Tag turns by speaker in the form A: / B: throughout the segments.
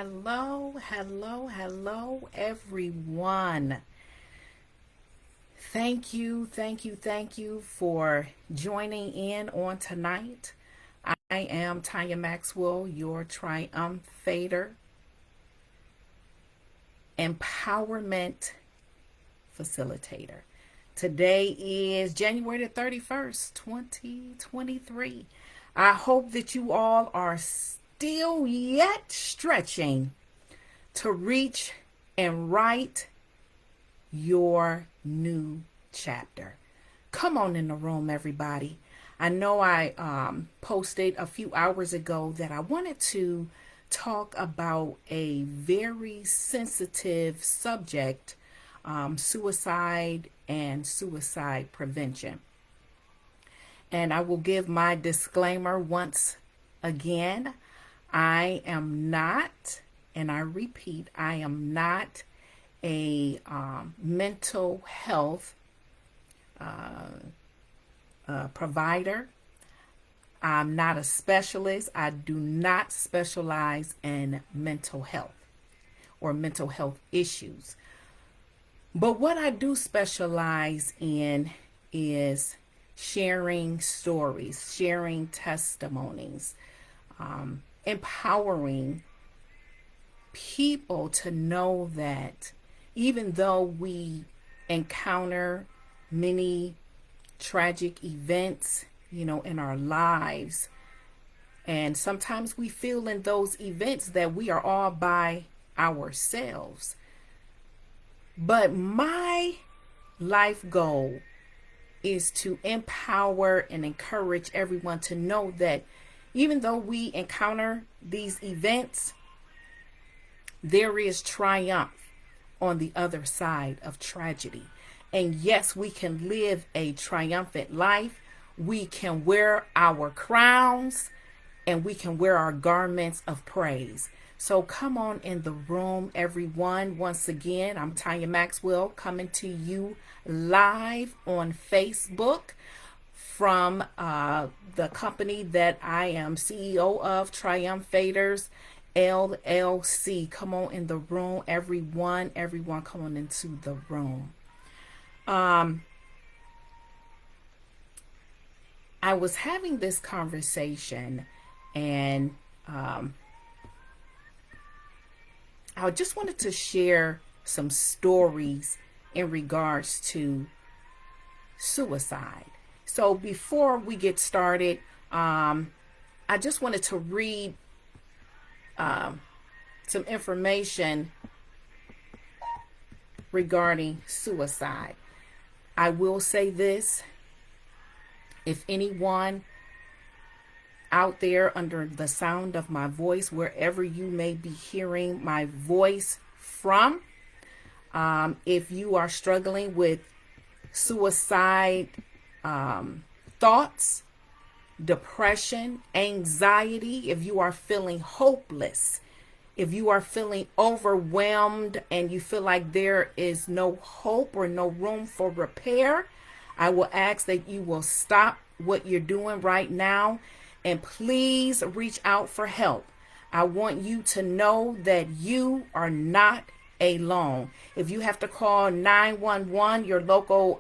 A: hello, everyone. Thank you for joining in on tonight. I am Tanya Maxwell, your triumphator, empowerment facilitator. Today is January the 31st, 2023. I hope that you all are still yet stretching to reach and write your new chapter. Come on in the room, everybody. I know I posted a few hours ago that I wanted to talk about a very sensitive subject, suicide and suicide prevention. And I will give my disclaimer once again. I am not, and I repeat, I am not a mental health provider. I'm not a specialist. I do not specialize in mental health or mental health issues. But what I do specialize in is sharing stories, sharing testimonies, empowering people to know that even though we encounter many tragic events, in our lives, and sometimes we feel in those events that we are all by ourselves. But my life goal is to empower and encourage everyone to know that even though we encounter these events, there is triumph on the other side of tragedy. And yes, we can live a triumphant life. We can wear our crowns and we can wear our garments of praise. So come on in the room, everyone. Once again, I'm Tanya Maxwell coming to you live on Facebook from the company that I am CEO of, Triumphators LLC. Come on in the room, everyone come on into the room. I was having this conversation and I just wanted to share some stories in regards to suicide. So before we get started, I just wanted to read some information regarding suicide. I will say this: if anyone out there under the sound of my voice, wherever you may be hearing my voice from, if you are struggling with suicide thoughts, depression, anxiety, if you are feeling hopeless, if you are feeling overwhelmed and you feel like there is no hope or no room for repair, I will ask that you will stop what you're doing right now and please reach out for help. I want you to know that you are not alone. If you have to call 911, your local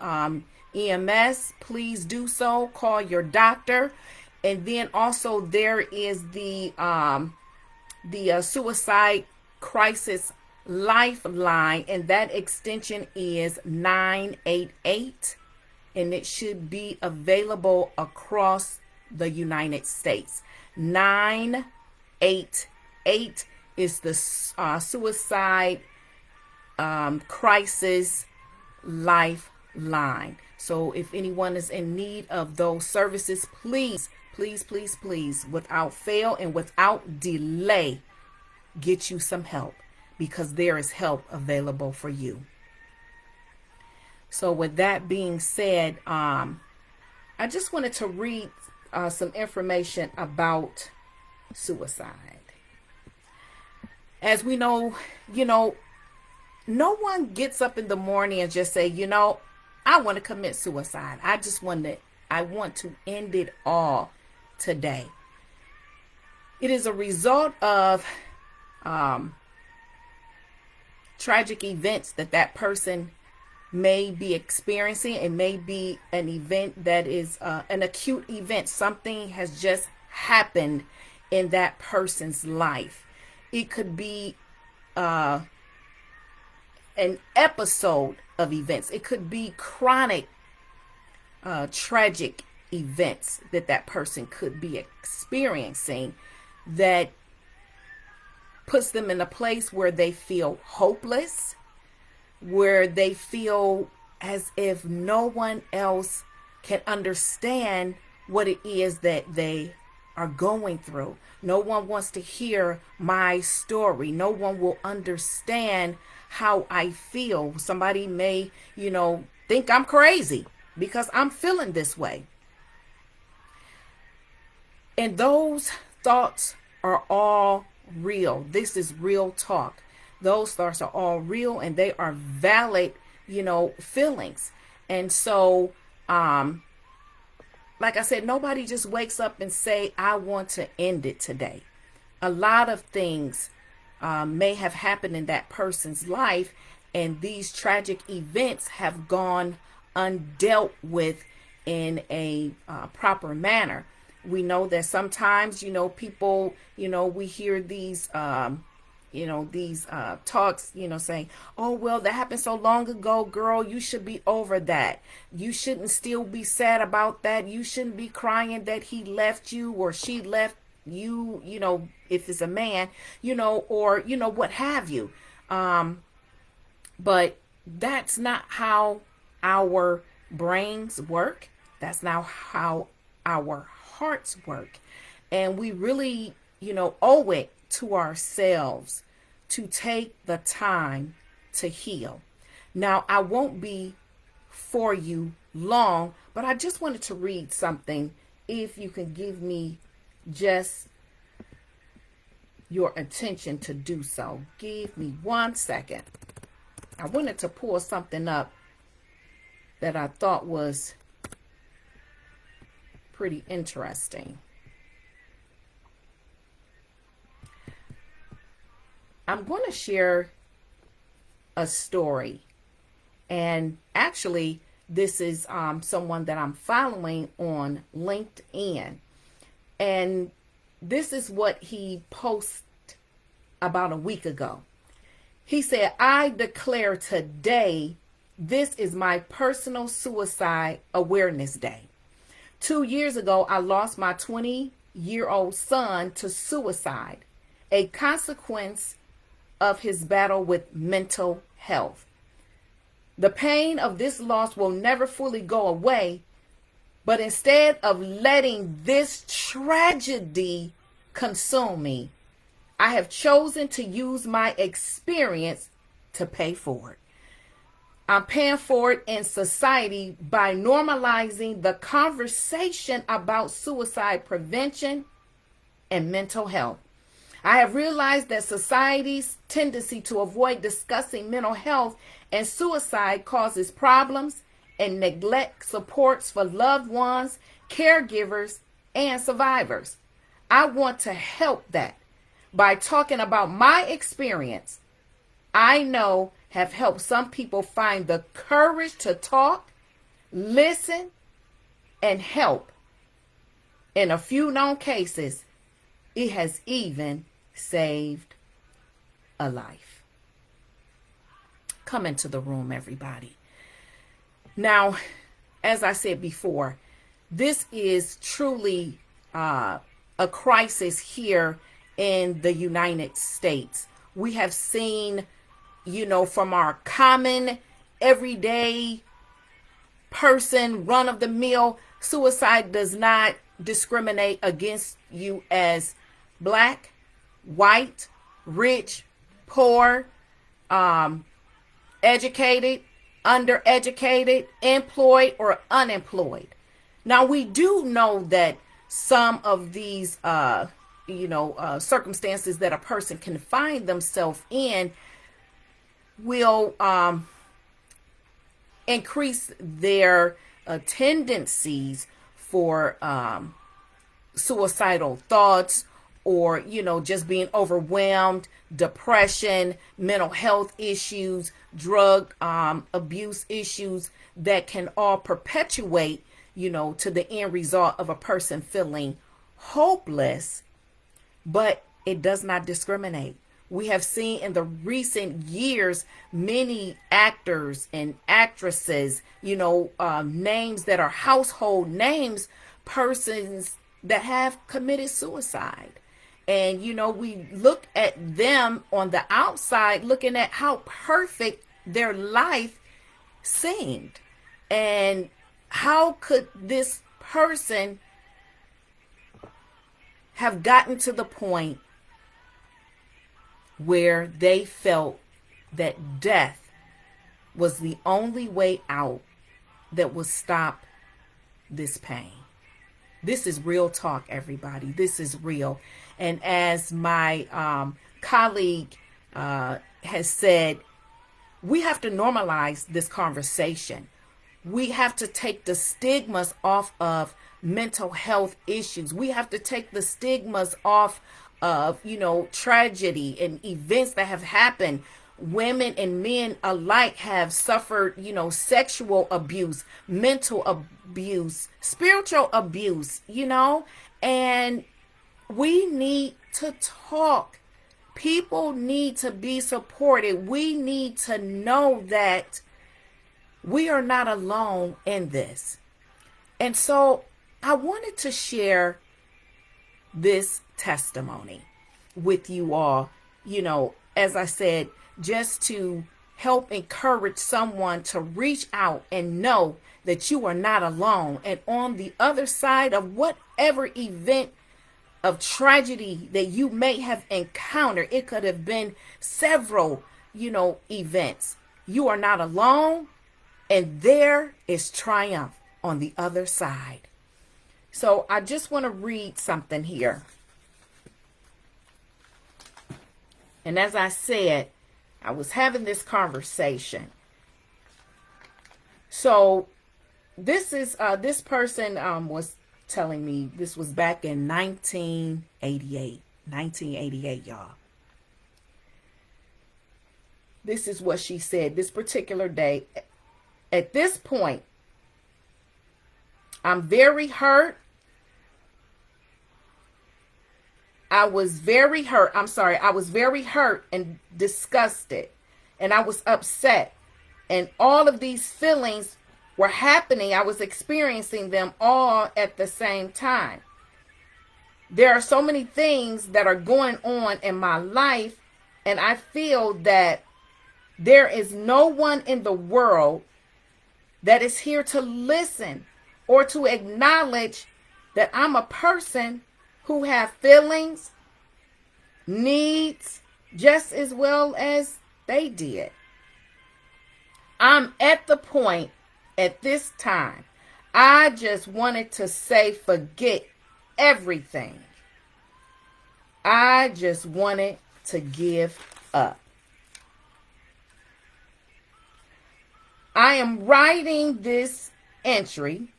A: EMS, please do so. Call your doctor. And then also there is the suicide crisis lifeline, and that extension is 988, and it should be available across the United States. 988 is the suicide crisis lifeline. So if anyone is in need of those services, please, without fail and without delay, get you some help, because there is help available for you. So with that being said, I just wanted to read some information about suicide. As we know, no one gets up in the morning and just say, I want to commit suicide. I want to end it all today. It is a result of tragic events that that person may be experiencing. It may be an event that is an acute event. Something has just happened in that person's life. It could be an episode of events. It could be chronic, tragic events that that person could be experiencing that puts them in a place where they feel hopeless, where they feel as if no one else can understand what it is that they are going through. No one wants to hear my story. No one will understand how I feel. Somebody may, think I'm crazy because I'm feeling this way. And those thoughts are all real. This is real talk. Those thoughts are all real and they are valid, feelings. And so, like I said, nobody just wakes up and say, I want to end it today. A lot of things may have happened in that person's life, and these tragic events have gone undealt with in a proper manner. We know that sometimes, people, we hear these these talks, saying, oh, well, that happened so long ago, girl, you should be over that. You shouldn't still be sad about that. You shouldn't be crying that he left you or she left you, if it's a man, or, what have you. But that's not how our brains work. That's not how our hearts work. And we really, owe it to ourselves to take the time to heal. Now, I won't be for you long, but I just wanted to read something. If you can give me just your attention to do so. Give me 1 second. I wanted to pull something up that I thought was pretty interesting. I'm going to share a story, and actually this is someone that I'm following on LinkedIn, and this is what he posted about a week ago. He said, I declare today this is my personal suicide awareness day. 2 years ago, I lost my 20-year-old son to suicide, a consequence of his battle with mental health. The pain of this loss will never fully go away, but instead of letting this tragedy consume me, I have chosen to use my experience to pay for it. I'm paying for it in society by normalizing the conversation about suicide prevention and mental health. I have realized that society's tendency to avoid discussing mental health and suicide causes problems and neglect supports for loved ones, caregivers, and survivors. I want to help that by talking about my experience. I know have helped some people find the courage to talk, listen, and help. In a few known cases, it has even saved a life. Come into the room, everybody. Now, as I said before, this is truly a crisis here in the United States. We have seen, from our common, everyday person, run-of-the-mill, suicide does not discriminate against you as black, white, rich, poor, educated, undereducated, employed, or unemployed. Now, we do know that some of these, circumstances that a person can find themselves in will increase their tendencies for suicidal thoughts or, just being overwhelmed, depression, mental health issues, drug abuse issues that can all perpetuate, to the end result of a person feeling hopeless, but it does not discriminate. We have seen in the recent years many actors and actresses, names that are household names, persons that have committed suicide. And, we look at them on the outside, looking at how perfect their life seemed. And how could this person have gotten to the point where they felt that death was the only way out that would stop this pain? This is real talk, everybody. This is real. And as my colleague has said, we have to normalize this conversation. We have to take the stigmas off of mental health issues. We have to take the stigmas off of, tragedy and events that have happened. Women and men alike have suffered, sexual abuse, mental abuse, spiritual abuse, and we need to talk. People need to be supported. We need to know that we are not alone in this. And so I wanted to share this testimony with you all, as I said, just to help encourage someone to reach out and know that you are not alone. And on the other side of whatever event of tragedy that you may have encountered, it could have been several, events. You are not alone, and there is triumph on the other side. So I just want to read something here. And as I said, I was having this conversation. So this is this person was telling me, this was back in 1988, y'all. This is what she said this particular day. At this point, I'm very hurt. I was very hurt and disgusted, and I was upset, and all of these feelings were happening. I was experiencing them all at the same time. There are so many things that are going on in my life, and I feel that there is no one in the world that is here to listen or to acknowledge that I'm a person who have feelings, needs, just as well as they did. I'm at the point at this time, I just wanted to say, forget everything. I just wanted to give up. I am writing this entry,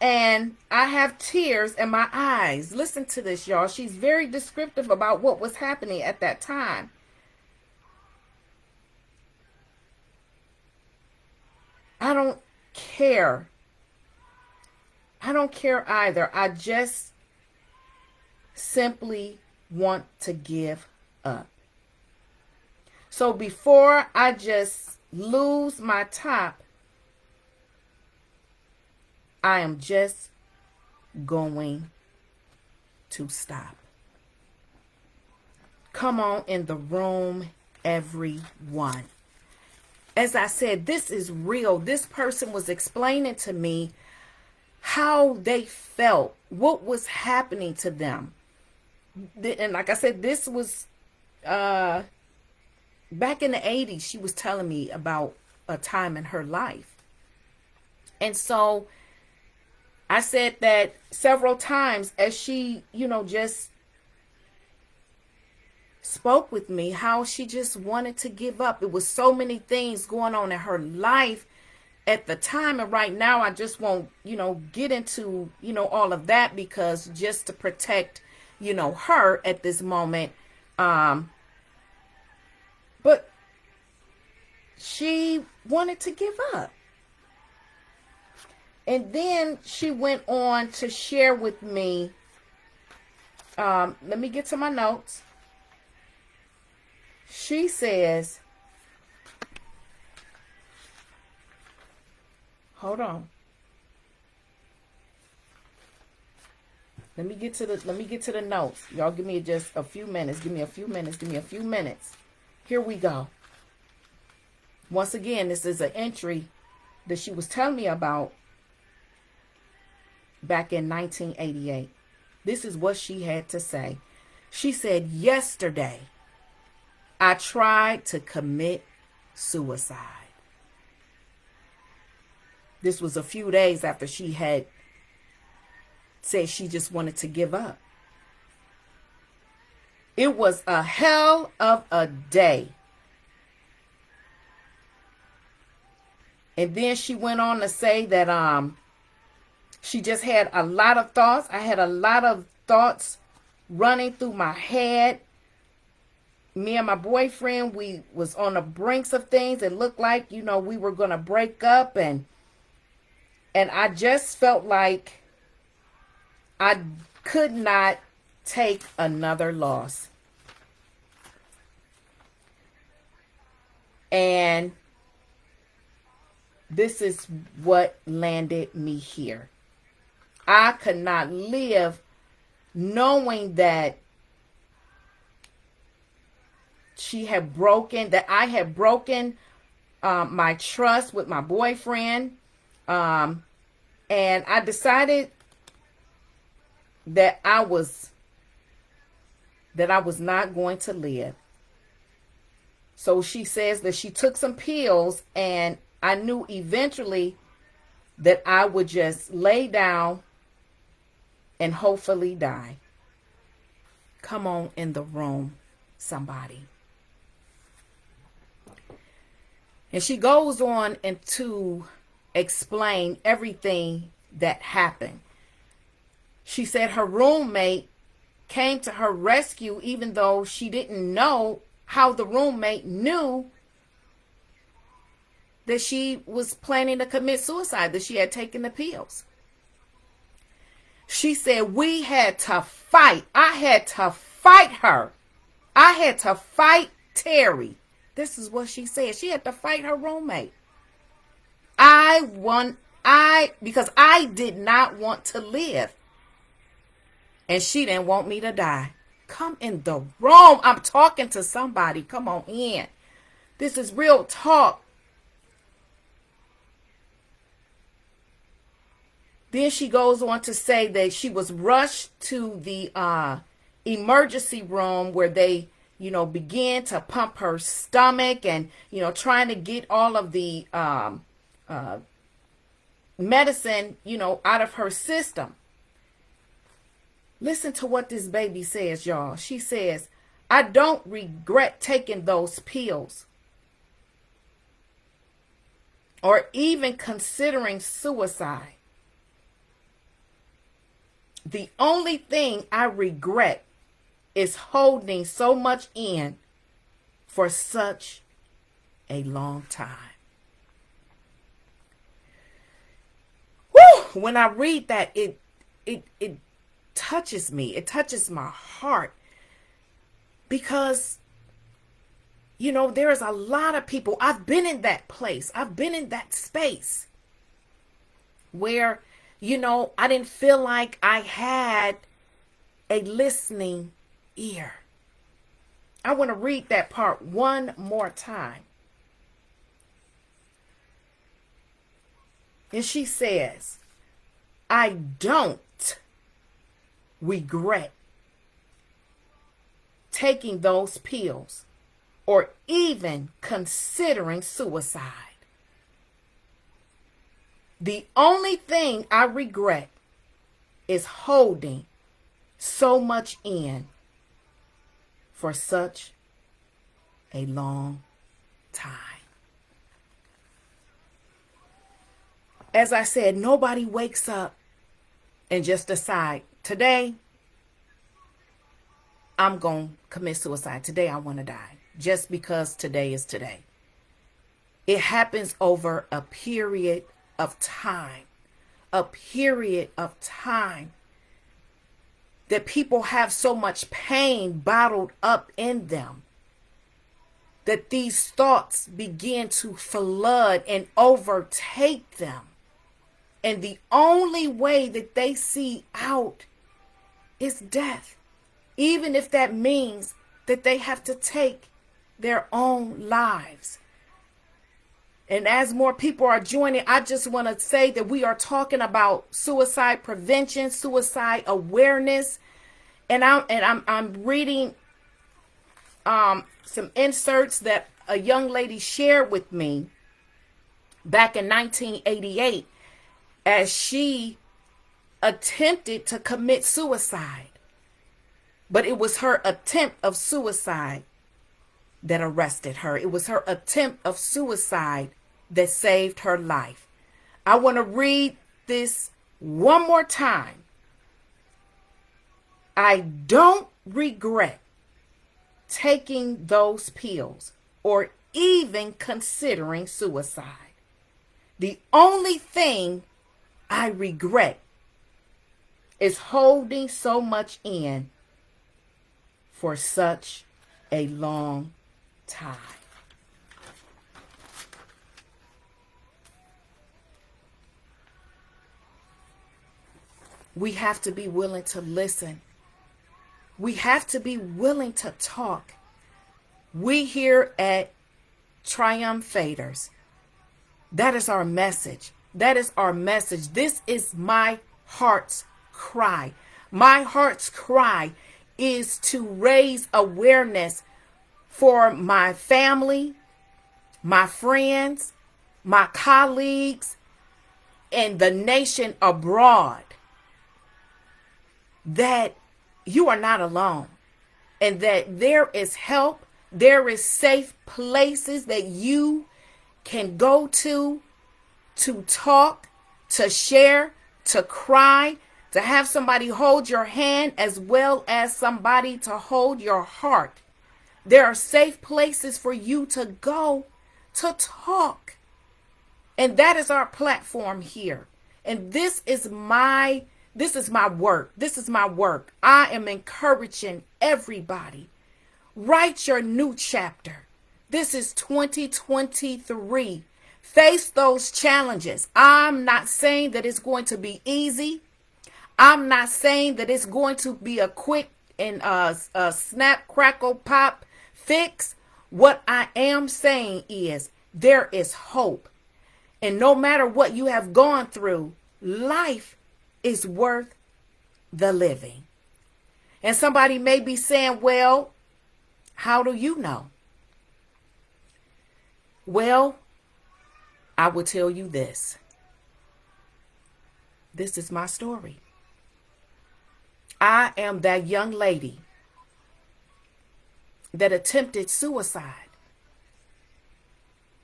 A: and I have tears in my eyes. Listen to this, y'all. She's very descriptive about what was happening at that time. I don't care. I don't care either. I just simply want to give up. So before I just lose my top, I am just going to stop. Come on in the room, everyone. As I said, this is real. This person was explaining to me how they felt, what was happening to them. And like I said, this was back in the 80s. She was telling me about a time in her life. And so I said that several times as she, just spoke with me, how she just wanted to give up. It was so many things going on in her life. at the time, and right now I just won't, get into, all of that, because just to protect, her at this moment. But she wanted to give up. And then she went on to share with me, let me get to my notes. She says, hold on. Let me get to the notes. Y'all give me just a few minutes. Give me a few minutes. Here we go. Once again, this is an entry that she was telling me about back in 1988. This is what she had to say. She said, yesterday, I tried to commit suicide. This was a few days after she had said she just wanted to give up. It was a hell of a day. And then she went on to say that she just had a lot of thoughts. I had a lot of thoughts running through my head. Me and my boyfriend, we was on the brinks of things. It looked like, we were going to break up. And I just felt like I could not take another loss. And this is what landed me here. I could not live knowing that I had broken my trust with my boyfriend. And I decided that I was not going to live. So she says that she took some pills, and I knew eventually that I would just lay down and hopefully die. Come on in the room, somebody. And she goes on and to explain everything that happened. She said her roommate came to her rescue, even though she didn't know how the roommate knew that she was planning to commit suicide, that she had taken the pills. She said, we had to fight. I had to fight her. I had to fight Terry. This is what she said. She had to fight her roommate. Because I did not want to live. And she didn't want me to die. Come in the room. I'm talking to somebody. Come on in. This is real talk. Then she goes on to say that she was rushed to the emergency room where they, began to pump her stomach and, trying to get all of the medicine, out of her system. Listen to what this baby says, y'all. She says, I don't regret taking those pills or even considering suicide. The only thing I regret is holding so much in for such a long time. Whew! When I read that, it touches me. It touches my heart. Because, there's a lot of people. I've been in that place. I've been in that space where, I didn't feel like I had a listening ear. I want to read that part one more time. And she says, I don't regret taking those pills or even considering suicide. The only thing I regret is holding so much in for such a long time. As I said, nobody wakes up and just decide, today I'm going to commit suicide. Today I want to die. Just because today is today. It happens over a period of time. A period of time that people have so much pain bottled up in them that these thoughts begin to flood and overtake them. And the only way that they see out is death. Even if that means that they have to take their own lives. And as more people are joining, I just want to say that we are talking about suicide prevention, suicide awareness. And I'm reading some inserts that a young lady shared with me back in 1988 as she attempted to commit suicide. But it was her attempt of suicide that arrested her. It was her attempt of suicide that saved her life. I want to read this one more time. I don't regret taking those pills or even considering suicide. The only thing I regret is holding so much in for such a long time. We have to be willing to listen. We have to be willing to talk. We here at Triumphators, that is our message. That is our message. This is my heart's cry. My heart's cry is to raise awareness for my family, my friends, my colleagues, and the nation abroad, that you are not alone and that there is help. There is safe places that you can go to talk, to share, to cry, to have somebody hold your hand as well as somebody to hold your heart. There are safe places for you to go to talk. And that is our platform here. And this is my work. This is my work. I am encouraging everybody. Write your new chapter. This is 2023. Face those challenges. I'm not saying that it's going to be easy. I'm not saying that it's going to be a quick and a snap, crackle, pop fix. What I am saying is there is hope. And no matter what you have gone through, life is worth the living. And somebody may be saying, well, how do you know? Well, I will tell you this. This is my story. I am that young lady that attempted suicide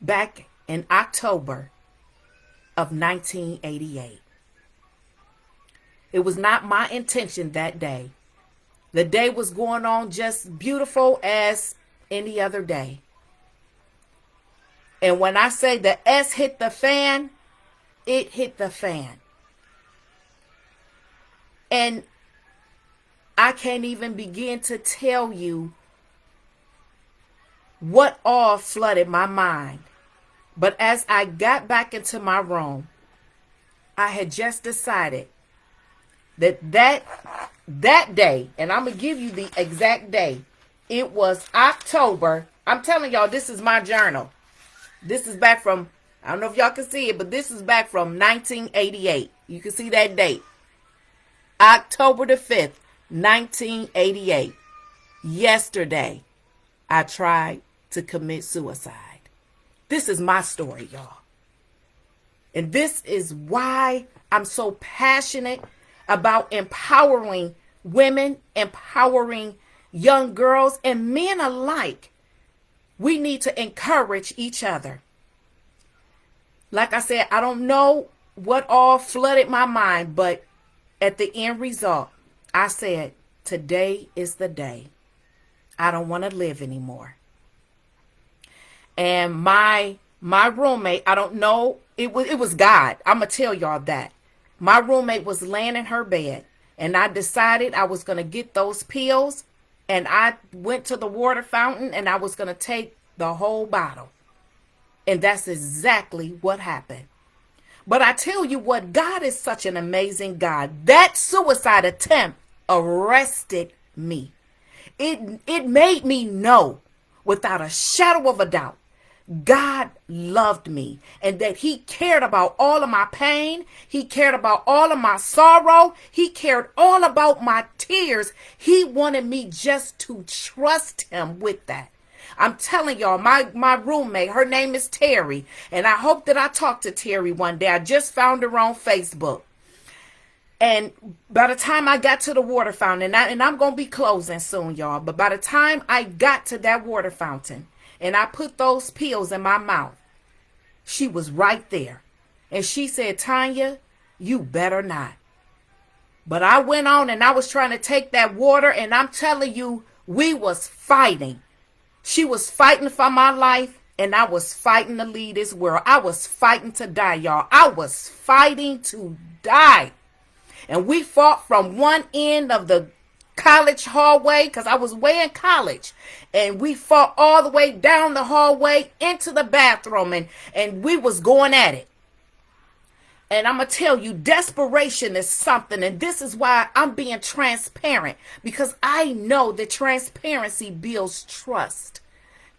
A: back in October of 1988. It was not my intention that day. The day was going on just beautiful as any other day. And when I say the S hit the fan, it hit the fan. And I can't even begin to tell you what all flooded my mind. But as I got back into my room, I had just decided that day, and I'm going to give you the exact day. It was October. I'm telling y'all, this is my journal. This is back from, I don't know if y'all can see it, but this is back from 1988. You can see that date. October the 5th, 1988. Yesterday, I tried to commit suicide. This is my story, y'all. And this is why I'm so passionate about empowering women, empowering young girls and men alike. We need to encourage each other. Like I said, I don't know what all flooded my mind, but at the end result, I said, today is the day. I don't want to live anymore. And my roommate, I don't know, it was God. I'm gonna tell y'all that. My roommate was laying in her bed, and I decided I was gonna get those pills, and I went to the water fountain, and I was gonna take the whole bottle. And that's exactly what happened. But I tell you what, God is such an amazing God. That suicide attempt arrested me. It made me know without a shadow of a doubt God loved me and that he cared about all of my pain. He cared about all of my sorrow. He cared all about my tears. He wanted me just to trust him with that. I'm telling y'all, my roommate, her name is Terry, and I hope that I talk to Terry one day. I just found her on Facebook. And by the time I got to the water fountain, and I'm going to be closing soon, y'all, but by the time I got to that water fountain and I put those pills in my mouth, she was right there. And she said, Tanya, you better not. But I went on and I was trying to take that water, and I'm telling you, we was fighting. She was fighting for my life, and I was fighting to leave this world. I was fighting to die, y'all. I was fighting to die. And we fought from one end of the college hallway, because I was way in college. And we fought all the way down the hallway into the bathroom, and we was going at it. And I'm going to tell you, desperation is something. And this is why I'm being transparent, because I know that transparency builds trust.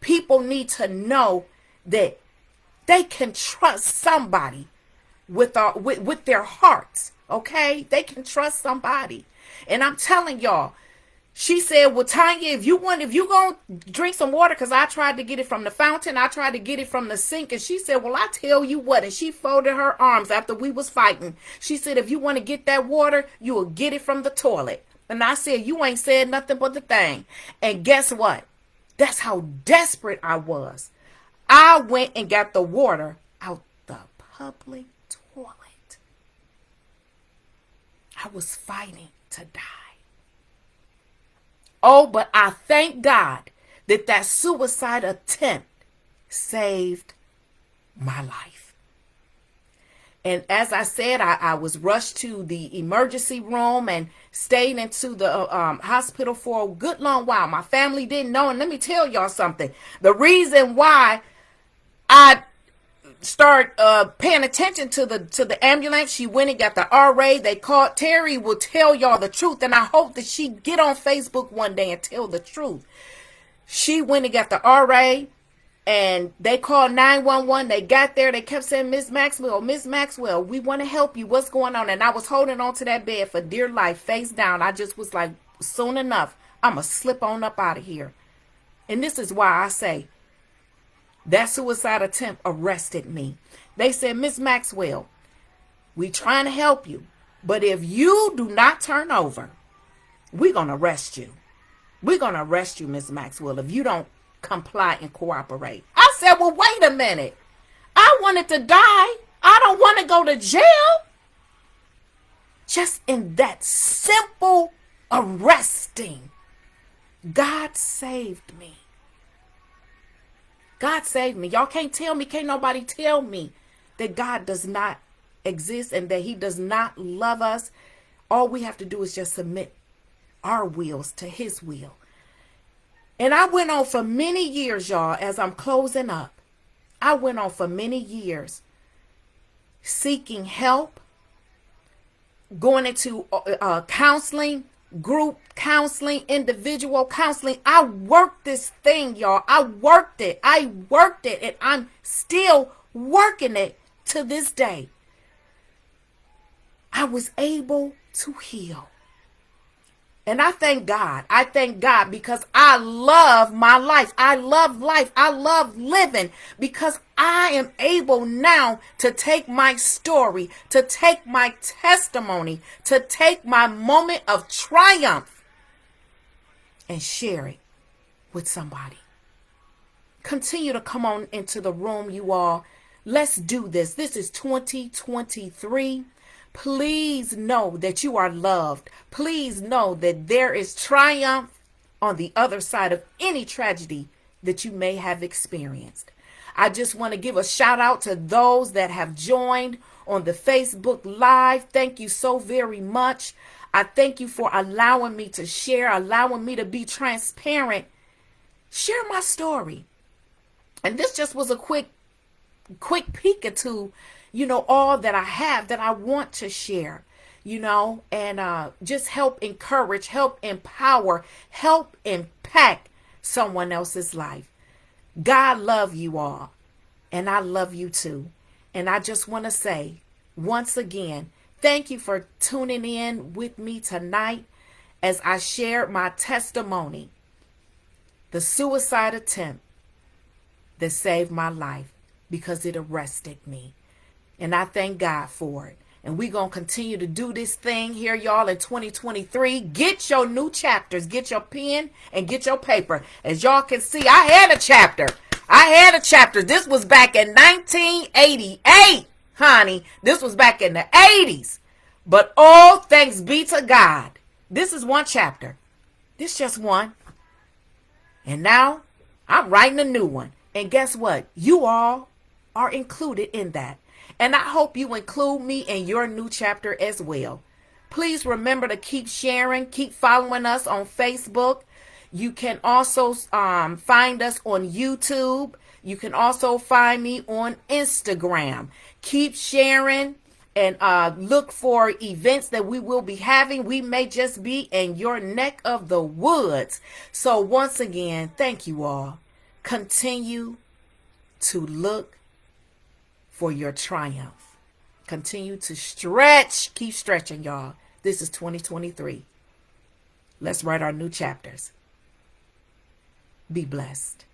A: People need to know that they can trust somebody with their hearts. Okay? They can trust somebody. And I'm telling y'all, she said, well, Tanya, if you going to drink some water, because I tried to get it from the fountain. I tried to get it from the sink. And she said, well, I tell you what. And she folded her arms after we was fighting. She said, if you want to get that water, you will get it from the toilet. And I said, you ain't said nothing but the thing. And guess what? That's how desperate I was. I went and got the water out the public toilet. I was fighting to die. Oh, but I thank God that suicide attempt saved my life. And as I said, I was rushed to the emergency room and stayed into the hospital for a good long while. My family didn't know. And let me tell y'all something. The reason why I start paying attention to the ambulance, she went and got the RA. They called. Terry will tell y'all the truth, and I hope that she get on Facebook one day and tell the truth. She went and got the RA, and they called 911. They got there. They kept saying, Miss Maxwell, we want to help you. What's going on? And I was holding on to that bed for dear life, face down. I just was like, soon enough, I'm going to slip on up out of here. And this is why I say, that suicide attempt arrested me. They said, Miss Maxwell, we trying to help you, but if you do not turn over, we're going to arrest you. We're going to arrest you, Miss Maxwell, if you don't comply and cooperate. I said, well, wait a minute. I wanted to die. I don't want to go to jail. Just in that simple arresting, God saved me. God saved me. Y'all can't tell me, can't nobody tell me that God does not exist and that he does not love us. All we have to do is just submit our wills to his will. And I went on for many years, y'all, as I'm closing up. I went on for many years seeking help, going into counseling, group counseling, individual counseling. I worked this thing, y'all. I worked it, and I'm still working it to this day. I was able to heal. And I thank God. I thank God because I love my life. I love life. I love living because I am able now to take my story, to take my testimony, to take my moment of triumph and share it with somebody. Continue to come on into the room, you all. Let's do this. This is 2023. Please know that you are loved. Please know that there is triumph on the other side of any tragedy that you may have experienced. I just want to give a shout out to those that have joined on the Facebook Live. Thank you so very much. I thank you for allowing me to share, allowing me to be transparent, share my story. And this just was a quick peek into, all that I have that I want to share, and just help encourage, help empower, help impact someone else's life. God love you all, and I love you too. And I just want to say, once again, thank you for tuning in with me tonight as I shared my testimony, the suicide attempt that saved my life because it arrested me. And I thank God for it. And we're going to continue to do this thing here, y'all, in 2023. Get your new chapters. Get your pen and get your paper. As y'all can see, I had a chapter. This was back in 1988, honey. This was back in the 80s. But all thanks be to God. This is one chapter. This just one. And now I'm writing a new one. And guess what? You all are included in that. And I hope you include me in your new chapter as well. Please remember to keep sharing, keep following us on Facebook. You can also find us on YouTube. You can also find me on Instagram. Keep sharing and look for events that we will be having. We may just be in your neck of the woods. So once again, thank you all. Continue to look for your triumph. Continue to stretch. Keep stretching, y'all. This is 2023. Let's write our new chapters. Be blessed.